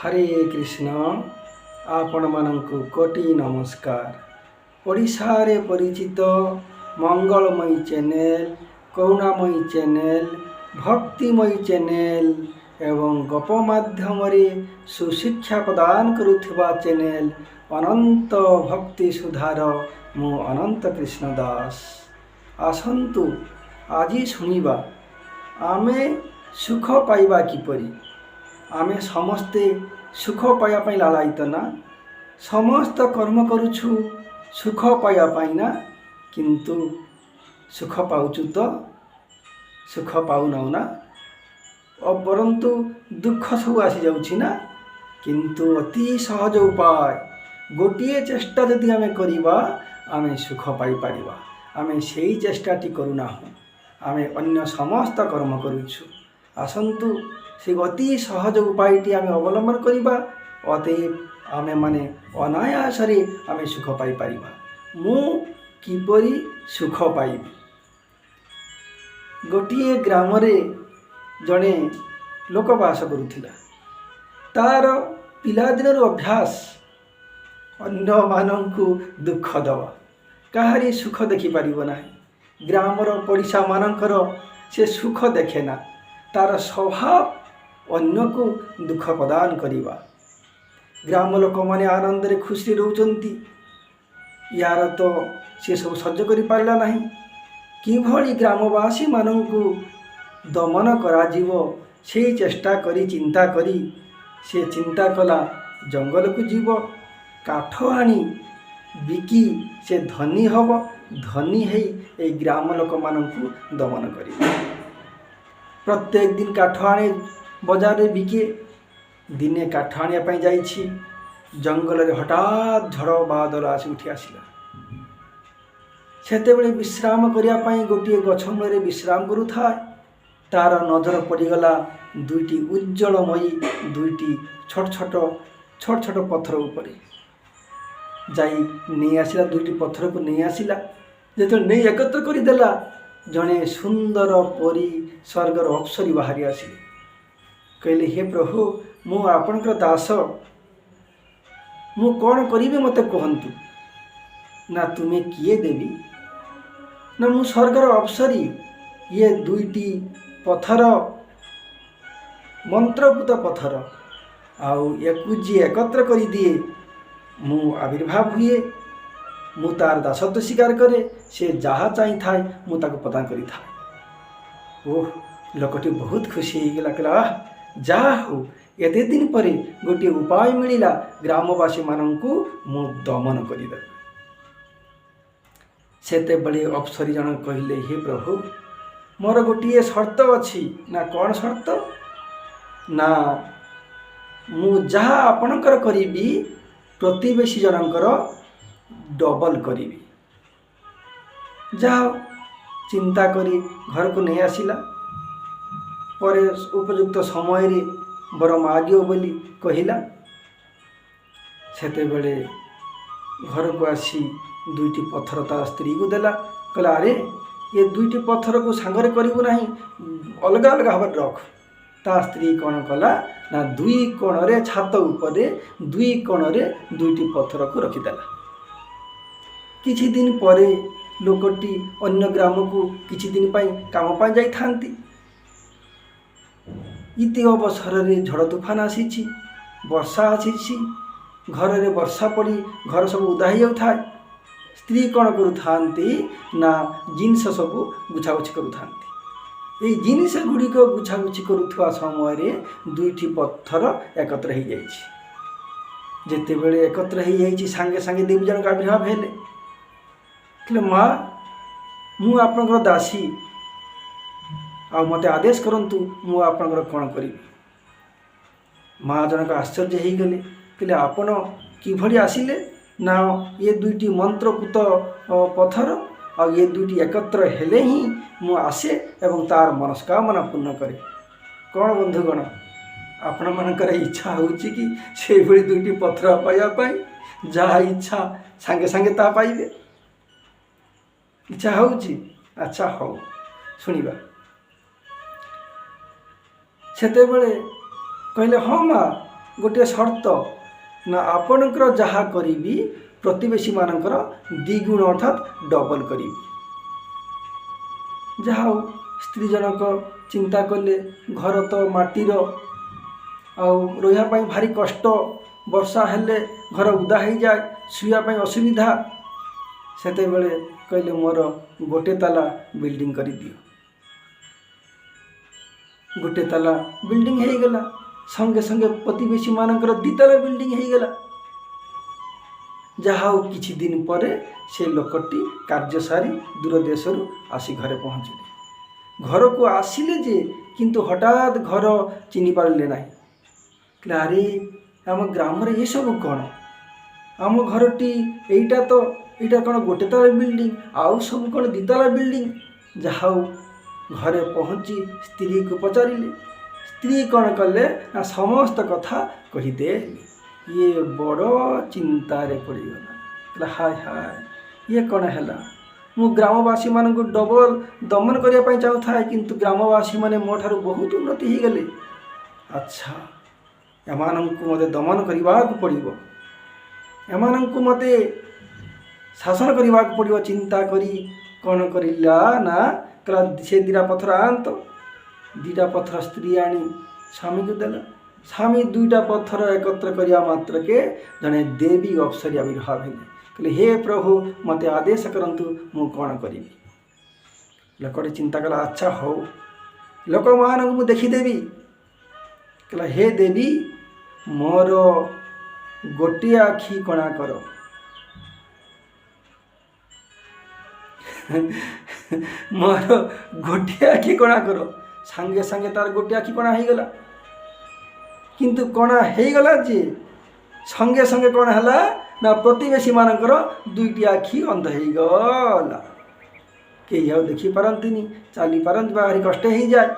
हरे कृष्ण आपण मानंकु कोटि नमस्कार। ओडिशा रे परिचित मंगलमयी चैनल, करुणामयी चैनल, भक्तिमयी चैनल एवं गप माध्यम रे सुशिक्षा प्रदान करुथिबा चैनल अनंत भक्ति सुधार मु अनंत कृष्ण दास। आसंतु आज शुणिबा आमे सुख पाइबा किपरि। आमे समस्ते सुख पाइबा पई लालायित ना। समस्त कर्म करुछु सुख पाइबा पई ना, किंतु सुख पाउछु तो सुख पाउ ना ना, परंतु दुख सब आसी जाउछि ना। किंतु अति सहज उपाय गोटे चेष्टा यदि आमे करिबा आमे सुख पाई पारिबा। आमे सेही चेष्टाटी करूना, आमे अन्य समस्त कर्म करुछु। आसंतु से अति सहज उपायटी आमे अवलंबन करिबा, अतएव आमे माने अनायास रे आमे सुख पाई पारिबा। मु किपरि सुख पाइबि। गोटिए ग्राम रे जणे लोक बास करुथिला। तार पिलादिनर अभ्यास अन्य मानंकु दुख दवा, काहारी सुख देखि पारिबो नाही। ग्रामर पड़िशा मानकर से सुख देखे ना। तार स्वभाव अन्य को दुख प्रदान करिबा। ग्राम लोक माने आनंद रे खुशी रहउचंती, यार तो से सब सह्य करि पारला नाही। किभଳି ग्रामवासी मानंकु दमन करा जीवो से चेष्टा करी चिंता करी से चिंता कला जंगल को जीव, काठ आनी बिकी से धनी हब। धनी है ए ग्राम लोक मानंकु दमन करी। प्रत्येक दिन काठ आने बजार रे बिके। दिने काठ आनिया पई जाइछि, जंगल रे हठात झड़ बादल आसी उठी आसिला। सेते बेले विश्राम करिया पई गोटिए गछ मूले विश्राम करुथाय। तार नजर पड़गला दुईटी उज्जवलमयी दुईटी छोट छोट पत्थर उपरे। जाई नहीं आसिला, दुईटी पत्थर को नहीं आसिला। जेते नहीं एकत्र करी देला, जने सुंदर परी स्वर्गर अप्सरी बाहरी आसिले। कहले, हे प्रभु मु आपनकर दास, मु कौन करिबे मते कहंतु। ना तुमे किए देवी, ना मु स्वर्गर अप्सरी। ये दुईटी पत्थर मंत्रपुत पत्थर, आउ एकु जी एकत्र करी दिए मु आविर्भाव हुए। मु तार दासत्व स्वीकार करे, से जहाँ चाही थाए मु ताको प्रदान करी थाए। ओह, लोकटी बहुत खुशी हो गला। कहला, जा हो एते दिन परे गोटे उपाय मिलिला, ग्रामवासी मानंकु मु दमन करिदे। सेते बड़े अप्सरी जन कहले, हे प्रभु मोर गोटे शर्त अछि। ना कौन शर्त? ना मु जहाँ आपणकर करिबी प्रतिवेशी जनकर डबल करिबी। जाओ चिंता करी घर को नहीं आसिला। परे उपयुक्त समय रे बर मागियो बोली कहिला। सेते बेले घर को आसी दुईटी पत्थर ता स्त्री को देला। कहला, अरे ये दुईटी पत्थर को सांगरे करिबो नाही, अलग अलग भाव रख। ता स्त्री कौन कला ना, दुई कोण रे छात उपरे दुई कोण रे दुईटी पत्थर को रखिदेला। किछि दिन परे लोकटी अन्य ग्राम को किछि दिन पाई काम पाई जाई थांती। इति अवसर रे झड़ तूफान आसीछि, वर्षा आसीछि। घर रे वर्षा पड़ी घर सब उदा हो जाउथाय। स्त्री कौन करुथांती ना, जिनस सब गुछागुछि करुथांती। ए जिनिस गुड़िक गुछागुछि करुथुवा समय रे दुईटी पत्थर एकत्र हो जाइछि। जेते बेले एकत्र हो जाइछि, सांगे सांगे देवी जन आविर्भाव हेले। कहले, माँ मु आपनकर दासी, आ मते आदेश करंतु मु आपनकर कौन करिबी। माँ जनक आश्चर्य हो गले। कहले, आपण किभଳି आसिले? ना ये दुईटी मंत्रपुत पत्थर आ ये दुईटी एकत्र हेले ही मु आसे एवं तार मनस्कामना पूर्ण करे। कौन बंधुगण, आपण मानकर इच्छा होउछि कि से भଳି दुईटी पत्थर पाइबा पई? जहा इच्छा सांगे सांगे ता पाइबे। इच्छा होउछि? अच्छा हो, सुनिबा। सेते बेले कहले, हाँ माँ गोटे शर्त ना आपणकर जहाँ करी प्रतिवेशी मानकर द्विगुण अर्थात डबल करी। जहाँ हो स्त्री जनक चिंता कले घर तो माटीर रही भारी कष्ट, वर्षा हेले घर उदा हो जाए, शुआपाई असुविधा, सेते बेले कहले मोर गोटे ताला बिल्डिंग कर दियो। गोटे ताला बिल्डिंग हो गला, संगे संगे प्रतिवेशी मानकर दिताला बिल्डिंग हो गला। जहाँ किछि दिन पर से लोकटी कार्य सारी दूर देश आसी घरे पहुँचले। घर को आसिले जे किंतु हठात घर चिन्ह पारे ना। अरे आम ग्राम ये सब कौन, आम घरटी एटा तो एटा कौन गोटे ताला बिल्डिंग, आउ सब कौन दिताला बिल्डिंग। जहाँ घरे पहुँची स्त्री को पचारे, स्त्री कौन कले ना समस्त कथा कहीदे। ये बड़ चिंतार पड़गला। हाय हाय ये कौन है, मु ग्रामवासी मान डबल दमन करने चाहूँ किंतु ग्रामवासी माने मो ठारू बहुत उन्नति हो गले। अच्छा एमानंकु मते दमन करने पड़ो, एमानंकु मते शासन करने पड़ो। चिंता करी कौन करा ना कहला से दीटा पथर आंत, दीटा पथर स्त्री आनी स्वामी को देला। स्वामी दुईटा पत्थर एकत्र करिया मात्र के जड़े देवी अप्सरी आविर्भाव हेले। कहले हे प्रभु मते आदेश करंतु मु कौन करी। लोकटे चिंता कला अच्छा हो लोक मान को देखीदेवी। कहला हे देवी मोर गोटे आखि कणा कर। मोर गोटे आखि कणा कर। सांगे सांगे तार गोटे आखि कणा हो गला, किंतु कणा हो गला जे संगे संगे कौन है ना प्रतिवेशी मानकर दुईटी आखि अंध हो गला। कई आउ देखी पारती चली पारती भारी कष्ट हो जाए।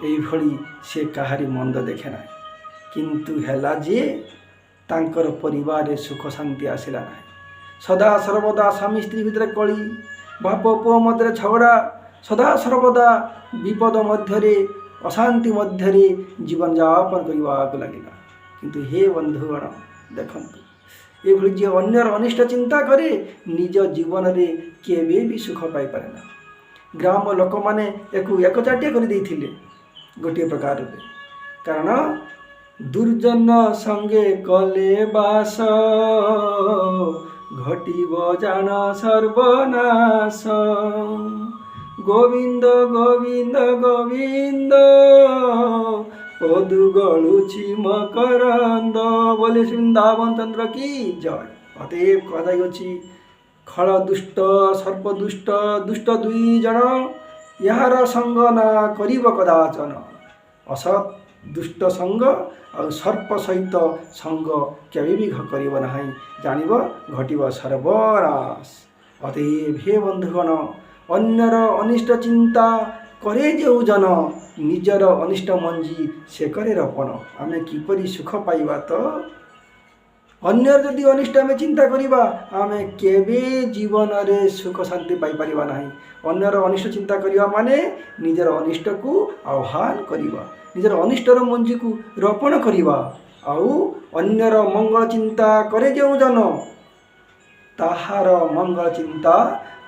यही से कहारी मंद देखे ना, किंतु हैला जे तांकर परिवार सुख शांति आसला ना। सदा सर्वदा स्वामी स्त्री भितर कली, बाप पुओ मध्य झगड़ा, सदा सर्वदा विपद मध्य अशांति मध्य जीवन यापन करने लगिला। किंतु हे बंधुगण देखंतु ये जे अन्यर अनिष्ट चिंता करे निज जीवन रे केबे भी सुख पाई पारे ना। ग्राम लोक माने एकचाटिया कर देथिले गोटे प्रकार रे, कारण दुर्जन संगे कले बास घटिब जान सर्वनाश। गोविंद गोविंद गोविंद पदु गलुछि मकरंद। बोले वृंदावन चंद्र की जय। अतएव कदाई खल दुष्ट सर्प दुष्ट दुष्ट दुई जन यार संग ना करिब कदाचन। असत दुष्ट संग और सर्प सहित संग केबे भी करिब नाही, जानिब घटिब सर्वनाश। अतएव हे बंधुगण अन्यर अनिष्ट चिंता करे जो जन निजर अनिष्ट मंजी से करे रपन। आमे किपरि सुख पाइबा तो अन्यर जदि अनिष्ट आमे चिंता करिबा आमे केबे जीवन रे सुख शांति पाई परिबा नाही। अन्यर अनिष्ट चिंता करिबा माने निजर अनिष्ट को आह्वान करिबा, निजर अनिष्टर मंजी को रोपण करिबा। आउ अन्यर मंगल चिंता करे जो जन ताहार मंगल चिंता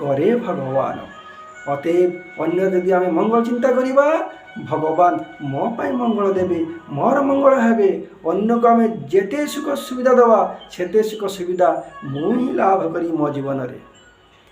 करे भगवान। अतएव अन्य यदि आम मंगल चिंता करिबा भगवान मो पाई मंगल देवे, मोर मंगल हेबे। अन्य को आम जेते सुख सुविधा दवा सेते सुख सुविधा मु ही लाभ करी मो जीवन रे।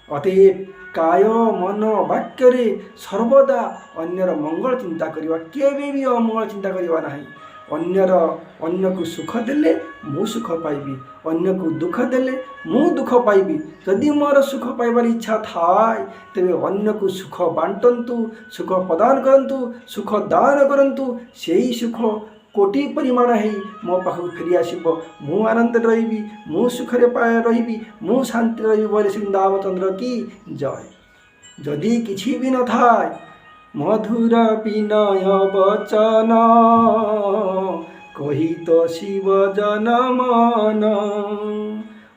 अतएव काय मन वाक्य रे सर्वदा अन्यर मंगल चिंता करिबा, केबे भी अमंगल चिंता करिबा नाही। अन्य को सुख देले मु सुख पाइबी, अन्य को दुख देले मु दुख पाइबी। यदि मोर सुख पाइबार इच्छा थाए तेबे अन्य को सुख बांटंतु, सुख प्रदान करंतु, सुख दान करंतु। सेही सुख कोटि परिमाण है मो पाखु फेरी आसीबो। मु आनंद रहिबी, मु सुखरे रहिबी, मु शांति रहिबी। बोले वृंदावन चंद्र की जय। जदि किछि भी न थाए मधुर विनय वचन कही तो शिव जन मन।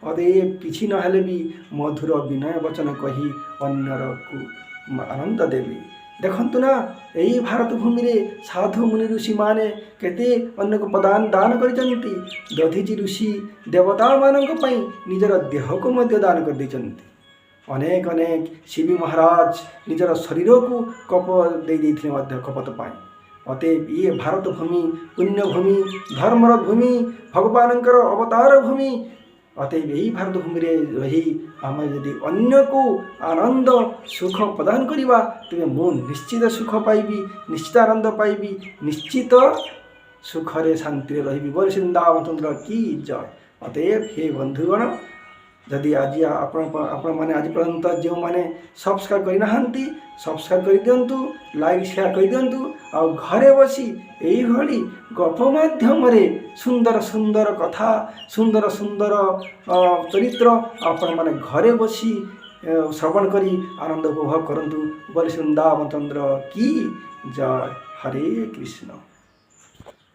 अतएव किछि नहेले भी मधुर विनय वचन कही अन्यर को आनंद देवी। ଦେଖନ୍ତୁ ନା ଏହି ଭାରତ ଭୂମିରେ ସାଧୁ ମୁନି ଋଷିମାନେ କେତେ ଅନେକ ଦାନ କରିଛନ୍ତି। ଦଧିଚି ଋଷି ଦେବତାମାନଙ୍କ ପାଇଁ ନିଜର ଦେହକୁ ମଧ୍ୟ ଦାନ କରିଦେଇଛନ୍ତି। ଅନେକ ଶିବ ମହାରାଜ ନିଜର ଶରୀରକୁ କପ ଦେଇଥିଲେ ମଧ୍ୟ କପତ ପାଇଁ। ଅତଏବ ଇଏ ଭାରତ ଭୂମି ପୁଣ୍ୟଭୂମି, ଧର୍ମର ଭୂମି, ଭଗବାନଙ୍କର ଅବତାର ଭୂମି। ଅତଏବ ଏହି ଭାରତ ଭୂମିରେ ରହି ଆମେ ଯଦି ଅନ୍ୟକୁ ଆନନ୍ଦ ସୁଖ ପ୍ରଦାନ କରିବା, ତେବେ ମୁଁ ନିଶ୍ଚିତ ସୁଖ ପାଇବି, ନିଶ୍ଚିତ ଆନନ୍ଦ ପାଇବି, ନିଶ୍ଚିତ ସୁଖରେ ଶାନ୍ତିରେ ରହିବି। ବୋଲ ବୃନ୍ଦାବନ କି ଜୟ। ଅତଏବ ହେ ବନ୍ଧୁଗଣ, ଯଦି ଆଜି ଆପଣମାନେ ଆଜି ପର୍ଯ୍ୟନ୍ତ ଯେଉଁମାନେ ସବସ୍କ୍ରାଇବ୍ କରିନାହାନ୍ତି, ସବସ୍କ୍ରାଇବ୍ କରିଦିଅନ୍ତୁ, ଲାଇକ୍ ସେୟାର କରିଦିଅନ୍ତୁ। ଆଉ ଘରେ ବସି ଏଇଭଳି ଗପ ମାଧ୍ୟମରେ ସୁନ୍ଦର ସୁନ୍ଦର କଥା, ସୁନ୍ଦର ସୁନ୍ଦର ଚରିତ୍ର ଆପଣମାନେ ଘରେ ବସି ଶ୍ରବଣ କରି ଆନନ୍ଦ ଉପଭୋଗ କରନ୍ତୁ। ବୋଲେ ବୃନ୍ଦାବନ କି ଜୟ। ହରେ କୃଷ୍ଣ।